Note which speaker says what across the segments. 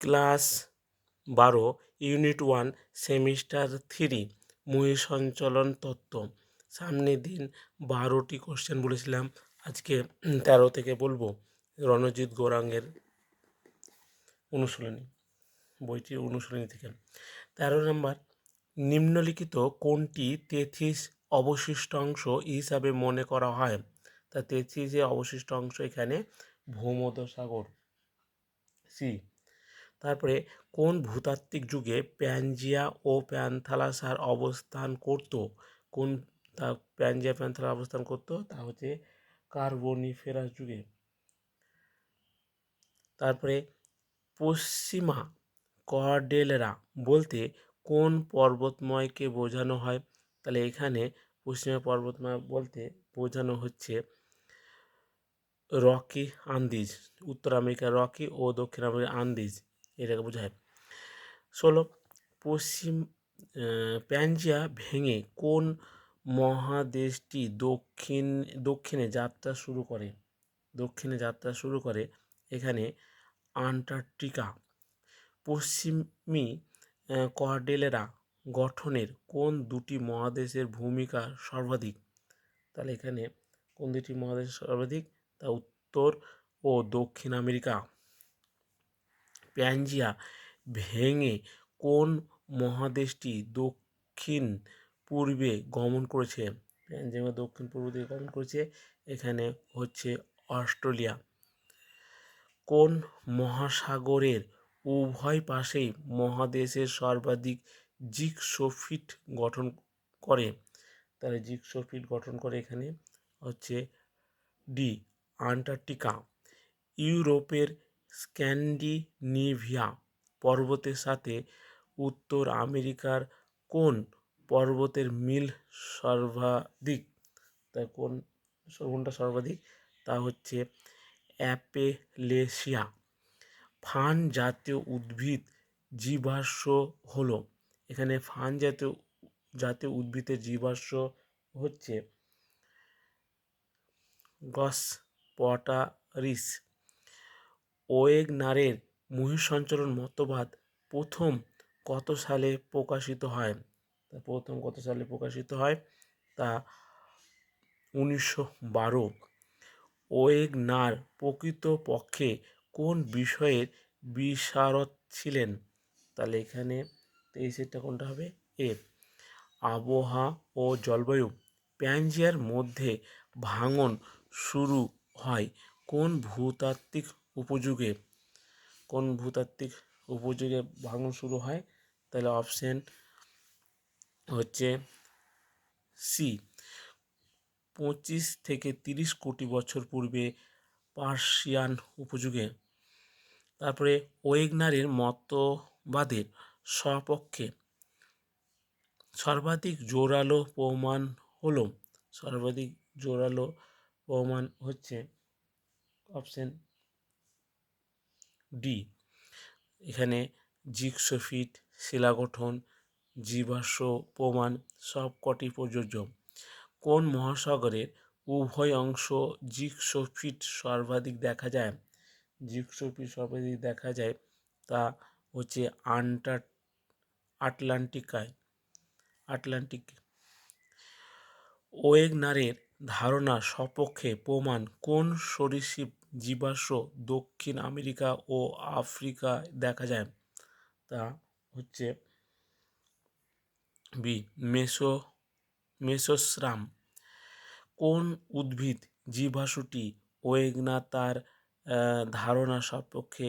Speaker 1: Class 12 unit 1 semester 3 মহাসঞ্চালন তত্ত্ব। সামনের দিন 12টি কোশ্চেন বলেছিলাম, আজকে 13 থেকে বলবো। রণজিৎ গৌরাঙ্গের অনুশীলনী, বইটির অনুশীলনী থেকে। 13 নম্বর, নিম্নলিখিত কোনটি তেথিস অবশিষ্টাংশ হিসাবে মনে করা হয়? তা তেথিসের অবশিষ্ট অংশ এখানে ভূমধ্যসাগর, সি। তারপরে কোন ভূতাত্ত্বিক যুগে প্যানজিয়া ও প্যান্থালাসার অবস্থান করত? কোন প্যানজিয়া প্যান্থালা অবস্থান করত? তা হচ্ছে কার্বনিফেরাস যুগে। তারপরে পশ্চিমা কর্ডেলেরা বলতে কোন পর্বতময়কে বোঝানো হয়? তাহলে এখানে পশ্চিমা পর্বতময় বলতে বোঝানো হচ্ছে রকি আন্দিজ, উত্তর আমেরিকার রকি ও দক্ষিণ আমেরিকার আন্দিজ, এটাকে বোঝায়। 16, পশ্চিম প্যানজিয়া ভেঙে কোন মহাদেশটি দক্ষিণে যাত্রা শুরু করে? দক্ষিণে যাত্রা শুরু করে এখানে আন্টার্কটিকা। পশ্চিমী কর্ডেলেরা গঠনের কোন দুটি মহাদেশের ভূমিকা সর্বাধিক? তাহলে এখানে কোন দুটি মহাদেশ সর্বাধিক? তা উত্তর ও দক্ষিণ আমেরিকা। প্যানজিয়া ভেঙে কোন মহাদেশটি দক্ষিণ পূর্বে গমন করেছে? প্যানজিয়া দক্ষিণ পূর্ব দিকে গমন করেছে, এখানে হচ্ছে অস্ট্রেলিয়া। কোন মহাসাগরের উভয় পাশেই মহাদেশের সর্বাধিক জিগসোফিট গঠন করে? তাহলে জিগসোফিট গঠন করে এখানে হচ্ছে ডি, আন্টার্কটিকা। ইউরোপের স্ক্যান্ডিনেভিয়া পর্বতের সাথে উত্তর আমেরিকার কোন পর্বতের মিল সর্বাধিক? তা কোনটা সর্বাধিক? তা হচ্ছে অ্যাপেলেশিয়া। ফার্ন জাতীয় উদ্ভিদ জীবাশ্ম হলো? এখানে ফার্ন জাতীয় উদ্ভিদের জীবাশ্ম হচ্ছে গসপটারিস। ওয়েগনারের মহাসঞ্চালন মতবাদ প্রথম কত সালে প্রকাশিত হয়? তা 1912। ওয়েগনার প্রকৃতপক্ষে কোন বিষয়ের বিশারদ ছিলেন? তাহলে এখানে 23-এরটা কোনটা হবে? এ, আবহাওয়া ও জলবায়ু। প্যানজিয়ার মধ্যে ভাঙন শুরু হয় কোন ভূতাত্ত্বিক উপযুগে? ভাঙন শুরু হয়? তাহলে অপশন হচ্ছে সি, 25 থেকে 30 কোটি বছর পূর্বে পার্সিয়ান উপযুগে। তারপরে ওয়েগনারের মতবাদের সপক্ষে সর্বাধিক জোরালো প্রমাণ হলো? সর্বাধিক জোরালো প্রমাণ হচ্ছে অপশন ডি, এখানে জিগসোফিট, শিলা গঠন, জীবাশ্ম প্রমাণ সবকটি প্রযোজ্য। কোন মহাসাগরের উভয় অংশ জিগসোফিট সর্বাধিক দেখা যায়? সর্বাধিক দেখা যায় তা হচ্ছে আটলান্টিক। ওয়েগনারের ধারণা সপক্ষে প্রমাণ কোন সরীসৃপ জীবাশ্ম দক্ষিণ আমেরিকা ও আফ্রিকায় দেখা যায়? তা হচ্ছে বি, মেসোস্রাম। কোন উদ্ভিদ জীবাশ্মটি ওয়েগনার তার ধারণা সপক্ষে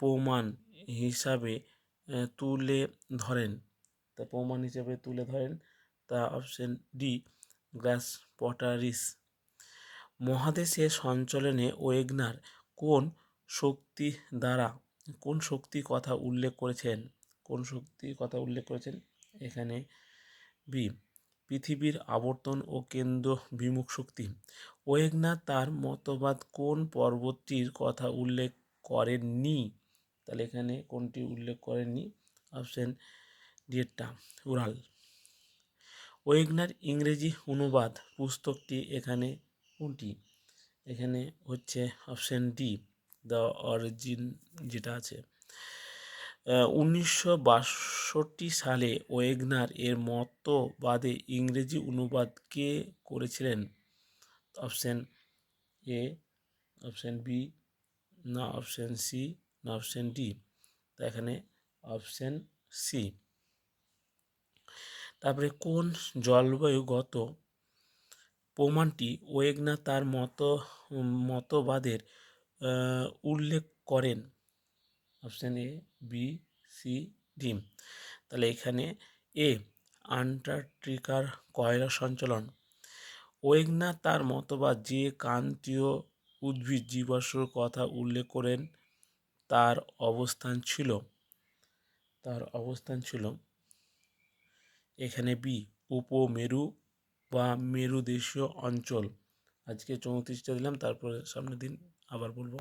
Speaker 1: প্রমাণ হিসাবে তুলে ধরেন? তা অপশন ডি, গ্যাসপটারিস। মহাদেশের সঞ্চালনে ওয়েগনার কোন শক্তির কথা উল্লেখ করেছেন? এখানে বি, পৃথিবীর আবর্তন ও কেন্দ্র বিমুখ শক্তি। ওয়েগনার তার মতবাদ কোন পর্বতটির কথা উল্লেখ করেননি? তাহলে এখানে কোনটি উল্লেখ করেননি? অপশন ডি এরটা, উরাল। ওয়েগনার ইংরেজি অনুবাদ পুস্তকটি এখানে কোনটি? এখানে হচ্ছে অপশন ডি, দ্য অরিজিন, যেটা আছে। 1962 সালে ওয়েগনার এর মতবাদে ইংরেজি অনুবাদ কে করেছিলেন? অপশন এ, অপশন বি, না অপশন সি, না অপশন ডি। তো এখানে অপশন সি। তারপরে কোন জলবায়ুগত প্রমাণটি ওয়েগনার তার মতবাদের উল্লেখ করেন? Option A, B, C, D. তাহলে এখানে এ, আন্টার্কটিকার কয়লা সঞ্চালন। ওয়েগনার তার মতবাদ যে ক্রান্তীয় উদ্ভিদ জীবাশ্মর কথা উল্লেখ করেন তার অবস্থান ছিল এখানে বি, উপমেরু বা মেরুদেশীয় অঞ্চল। আজকে 34টা দিলাম, তারপরে সামনের দিন আবার বলবো।